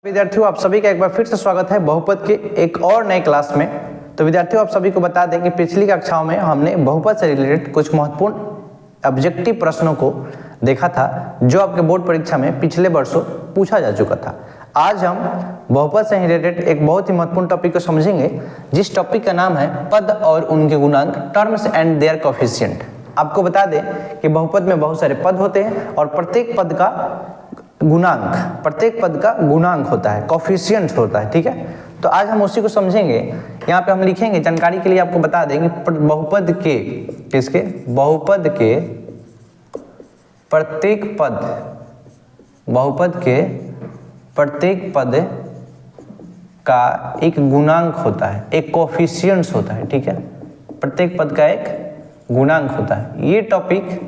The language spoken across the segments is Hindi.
विद्यार्थियों, आप सभी का एक बार फिर से स्वागत है बहुपद के एक और नए क्लास में। तो विद्यार्थियों, आप सभी को बता दें कि पिछली कक्षाओं में हमने बहुपद से रिलेटेड कुछ महत्वपूर्ण ऑब्जेक्टिव प्रश्नों को देखा था जो आपके बोर्ड परीक्षा में पिछले वर्षों पूछा जा चुका था। आज हम बहुपद से रिलेटेड एक बहुत ही महत्वपूर्ण टॉपिक को समझेंगे, जिस टॉपिक का नाम है पद और उनके गुणांक, टर्म्स एंड देयर कोएफिशिएंट। आपको बता दें कि बहुपद में बहुत सारे पद होते हैं और प्रत्येक पद का गुणांक होता है, कोएफिशिएंट होता है। ठीक है, तो आज हम उसी को समझेंगे। यहाँ पे हम लिखेंगे, जानकारी के लिए आपको बता देंगे, बहुपद के प्रत्येक पद का एक गुणांक होता है, एक कोएफिशिएंट्स होता है। ठीक है, प्रत्येक पद का एक गुणांक होता है। ये टॉपिक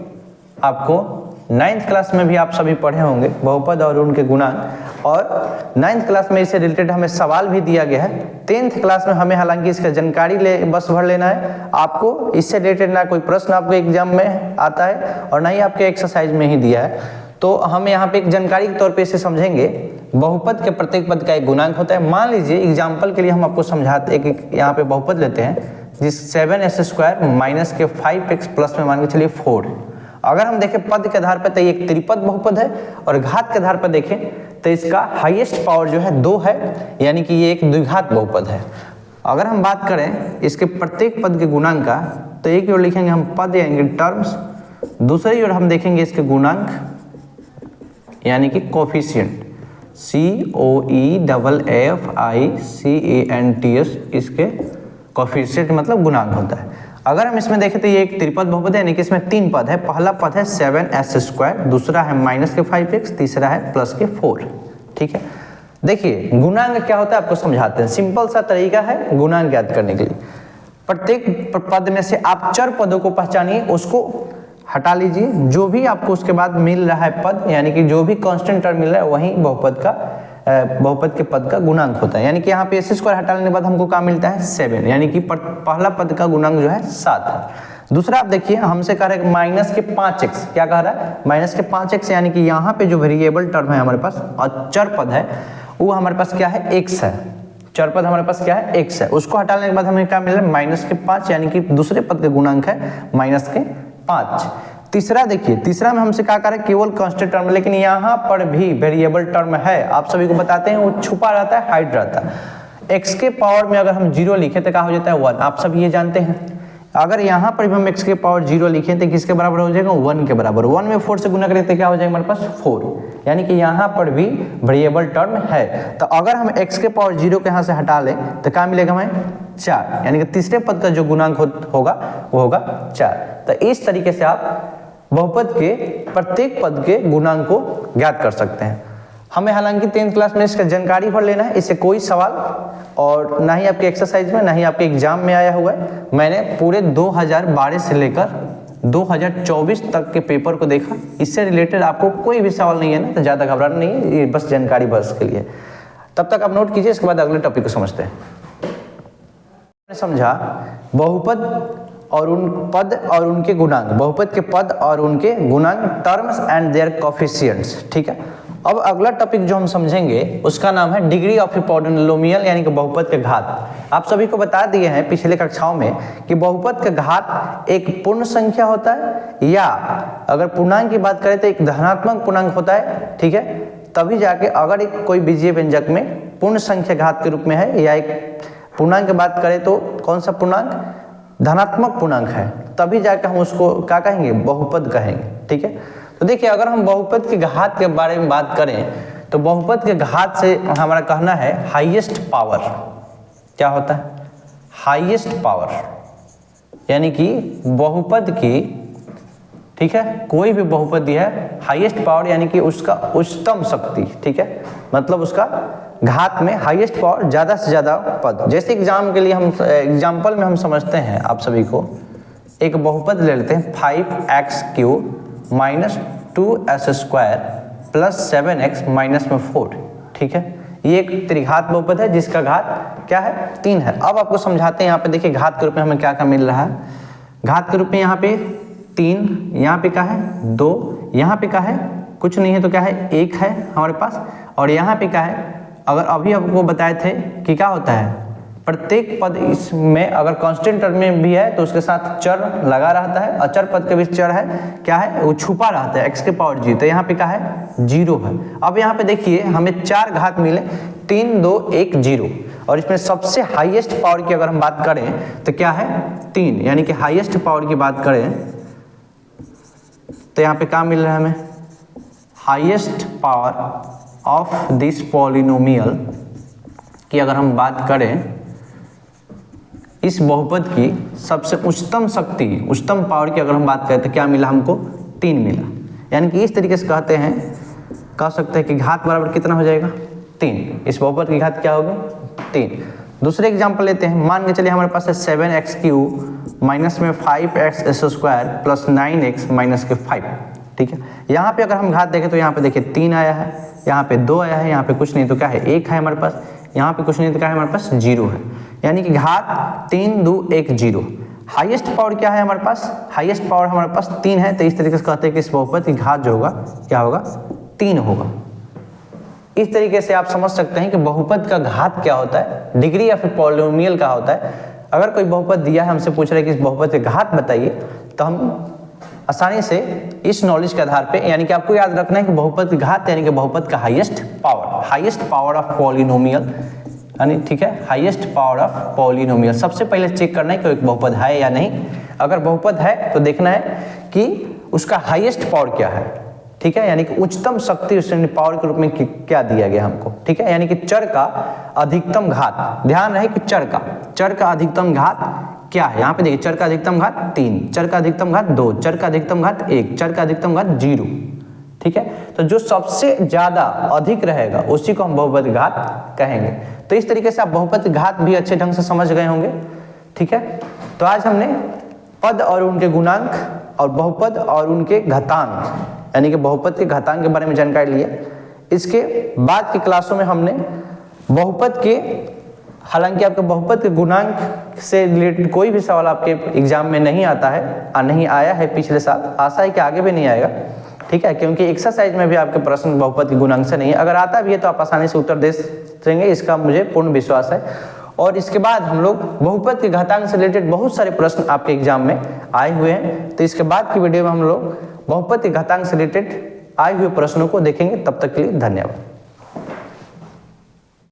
आपको 9th क्लास में भी आप सभी पढ़े होंगे, बहुपद और उनके गुणांक, और 9th क्लास में इससे रिलेटेड हमें सवाल भी दिया गया है। 10th क्लास में हमें हालांकि इसका जानकारी बस भर लेना है। आपको इससे रिलेटेड ना कोई प्रश्न आपको एग्जाम में आता है और ना ही आपके एक्सरसाइज में ही दिया है। तो हम यहाँ पे एक जानकारी के तौर पे इसे समझेंगे। बहुपद के प्रत्येक पद का एक गुणांक होता है। मान लीजिए एग्जाम्पल के लिए हम आपको समझाते एक यहाँ पे बहुपद लेते हैं, जिस 7s² माइनस के 5x प्लस में मान के चलिए 4। अगर हम देखें पद के आधार पर तो ये एक त्रिपद बहुपद है, और घात के आधार पर देखें तो इसका हाईएस्ट पावर जो है 2 है, यानी कि ये एक द्विघात बहुपद है। अगर हम बात करें इसके प्रत्येक पद के गुणांक का, तो एक ओर लिखेंगे हम पद यानी कि टर्म्स, दूसरी ओर हम देखेंगे इसके गुणांक यानी कि कोएफिशिएंट, COEFFICIENTS, इसके कोएफिशिएंट मतलब गुणांक होता है। अगर हम इसमें देखें तो ये एक त्रिपद बहुपद है, यानी कि इसमें 3 पद है। पहला पद है 7s², दूसरा है माइनस के 5x, तीसरा है प्लस के 4। ठीक है, देखिए गुणांक क्या होता है आपको समझाते हैं। सिंपल सा तरीका है गुणांक ज्ञात करने के लिए। प्रत्येक पद में से आप चर पदों को पहचानिए, उसको हटा लीजिए। जो भी आपको उसके बाद मिल रहा है पद, यानी कि जो भी कांस्टेंट टर्म मिल रहा है, वही बहुपद के पद का गुणांक होता है। यानी कि यहाँ पे s² हटाने के बाद हमको क्या मिलता है 7, यानी कि पहला पद का गुणांक जो है 7 है। दूसरा आप देखिए, हमसे कह रहा है माइनस के 5x, क्या कह रहा है माइनस के 5x, यानी कि यहाँ पे जो वेरिएबल टर्म है हमारे पास और चर पद है, वो हमारे पास क्या है x है। चर पद हमारे पास क्या है x है। उसको हटाने के बाद हमें क्या मिल रहा है माइनस के 5, यानी कि दूसरे पद के गुणांक है माइनस के 5। तीसरा देखिए, तीसरा में हमसे क्या कर रहा है केवल कांस्टेंट टर्म, लेकिन यहाँ पर भी वेरिएबल टर्म है। आप सभी को बताते हैं वो छुपा रहता है, हाइड रहता है। x के पावर में अगर हम 0 लिखें तो क्या हो जाता है 1, आप सब ये जानते हैं। अगर यहाँ पर भी हम x के पावर 0 लिखें तो किसके बराबर हो जाएगा 1 के बराबर। 1 में 4 से गुना करें तो क्या हो जाएगा हमारे पास 4, यानी कि यहाँ पर भी वेरिएबल टर्म है। तो अगर हम x के पावर 0 के यहाँ से हटा लें तो क्या मिलेगा हमें 4, यानी कि तीसरे पद का जो गुणांक होगा वो होगा 4। तो इस तरीके से आप बहुपद के प्रत्येक पद के गुणांक को ज्ञात कर सकते हैं। हमें हालांकि 10th क्लास में इसका जानकारी भर लेना है, इससे कोई सवाल और ना ही आपके एक्सरसाइज में ना ही आपके एग्जाम में आया हुआ है। मैंने पूरे 2012 से लेकर 2024 तक के पेपर को देखा, इससे रिलेटेड आपको कोई भी सवाल नहीं है ना, तो ज़्यादा घबराना नहीं है, ये बस जानकारी बस के लिए। तब तक आप नोट कीजिए, इसके बाद अगले टॉपिक को समझते हैं। समझा बहुपद और उन पद और उनके गुणांक, बहुपद के पद और उनके गुणांक, टर्म्स एंड देयर कोएफिशिएंट्स। ठीक है, अब अगला टॉपिक जो हम समझेंगे उसका नाम है डिग्री ऑफ ए पॉलिनोमियल, यानी कि बहुपद के घात। आप सभी को बता दिए हैं पिछले कक्षाओं में कि बहुपद का घात एक पूर्ण संख्या होता है, या अगर पूर्णांक की बात करें तो एक धनात्मक पूर्णांक होता है। ठीक है, तभी जाके अगर एक कोई बीजीय व्यंजक में पूर्ण संख्या घात के रूप में है, या एक पूर्णांक की बात करें तो कौन सा पूर्णांक धनात्मक पूर्णांक है, तभी जाकर हम उसको क्या कहेंगे बहुपद कहेंगे। ठीक है, तो देखिए अगर हम बहुपद के घात के बारे में बात करें तो बहुपद के घात से हमारा कहना है हाईएस्ट पावर। क्या होता है हाईएस्ट पावर, यानी कि बहुपद की, ठीक है, कोई भी बहुपद है हाईएस्ट पावर, यानी कि उसका उच्चतम शक्ति। ठीक है, मतलब उसका घात में हाईएस्ट पावर, ज्यादा से ज्यादा पद। जैसे एग्जाम के लिए हम एग्जाम्पल में हम समझते हैं, आप सभी को एक बहुपद ले लेते हैं 5x³ minus 2s² plus 7x minus में 4। ठीक है, ये एक त्रिघात बहुपद है जिसका घात क्या है 3 है। अब आपको समझाते हैं। यहाँ पे देखिए घात के रूप में हमें क्या क्या मिल रहा है। घात के रूप में यहाँ पे 3, यहाँ पे क्या है 2, यहाँ पे क्या है कुछ नहीं है तो क्या है 1 है हमारे पास, और यहाँ पे क्या है अगर अभी आपको बताए थे कि क्या होता है, प्रत्येक पद इसमें अगर कांस्टेंट टर्म में भी है तो उसके साथ चर लगा रहता है, अचर पद के बीच चर है क्या है, वो छुपा रहता है, x के पावर जी। तो यहाँ पे क्या है, 0 है। अब यहाँ पे देखिए हमें 4 घात मिले, 3 2 1 0, और इसमें सबसे हाईएस्ट पावर की अगर हम बात करें तो क्या है, 3, यानी कि हाईएस्ट पावर की बात करें तो यहाँ पे क्या मिल रहा है हमें, highest power of this polynomial की अगर हम बात करें, इस बहुपद की सबसे उच्चतम शक्ति, उच्चतम पावर की अगर हम बात करें तो क्या मिला हमको, 3 मिला। यानी कि इस तरीके से कहते हैं, कह सकते हैं कि घात बराबर कितना हो जाएगा, 3। इस बहुपद की घात क्या होगी, 3। दूसरे एग्जांपल लेते हैं, मान के चलिए हमारे पास है 7x³ माइनस में 5x² प्लस 9x माइनस के 5, ठीक है। यहाँ पे अगर हम घात देखें तो यहाँ पे देखिए 3 आया है, यहाँ पे 2 आया है, यहाँ पे कुछ नहीं तो क्या है, 1 है हमारे पास, यहाँ पे कुछ नहीं तो क्या है हमारे पास, 0 है। यानी कि घात 3 2 1 0। हाईएस्ट पावर क्या है हमारे पास, हाईएस्ट पावर हमारे पास 3 है। तो इस तरीके से कहते हैं कि इस बहुपद की घात जो होगा क्या होगा, 3 होगा। इस तरीके से आप समझ सकते हैं कि बहुपद का घात क्या होता है, डिग्री या फिर पॉलिनोमियल का होता है। अगर कोई बहुपद दिया है, हमसे पूछ रहे हैं कि इस बहुपद के घात बताइए, तो हम आसानी से इस नॉलेज के आधार पे, यानी कि आपको याद रखना है कि बहुपद की घात यानी कि बहुपद का हाईएस्ट पावर ऑफ पॉलिनोमियल, यानी ठीक है, हाईएस्ट पावर ऑफ पॉलिनोमियल। सबसे पहले चेक करना है कि एक बहुपद है या नहीं। अगर बहुपद है तो देखना है कि उसका हाईएस्ट पावर क्या है, ठीक है, यानी कि उच्चतम शक्ति उसने पावर के रूप में क्या दिया गया हमको, ठीक है। यानी कि चर का अधिकतम घात, ध्यान रहे कि चर का अधिकतम घात क्या है। यहाँ पे देखिए चर का अधिकतम घात 3, चर का अधिकतम घात 2, चर का अधिकतम घात 1, चर का अधिकतम घात 0, ठीक है। तो जो सबसे ज्यादा अधिक रहेगा उसी को हम बहुपद घात कहेंगे। तो इस तरीके से आप बहुपद घात भी अच्छे ढंग से समझ गए होंगे, ठीक है। तो आज हमने पद और उनके गुणांक और बहुपद और उनके घातांक, यानी कि बहुपद के घातांक के बारे में जानकारी लिया। इसके बाद की क्लासों में हमने बहुपद के, हालांकि आपके बहुपद के गुणांक से रिलेटेड कोई भी सवाल आपके एग्जाम में नहीं आता है और नहीं आया है पिछले साल, आशा है कि आगे भी नहीं आएगा, ठीक है, क्योंकि एक्सरसाइज में भी आपके प्रश्न बहुपद के गुणांक से नहीं है। अगर आता भी है तो आप आसानी से उत्तर दे देंगे, इसका मुझे पूर्ण विश्वास है। और इसके बाद हम लोग बहुपद के घातांक से रिलेटेड बहुत सारे प्रश्न आपके एग्जाम में आए हुए हैं। तो इसके बाद की वीडियो में हम लोग बहुपद के घातांक से रिलेटेड आए हुए प्रश्नों को देखेंगे। तब तक के लिए धन्यवाद।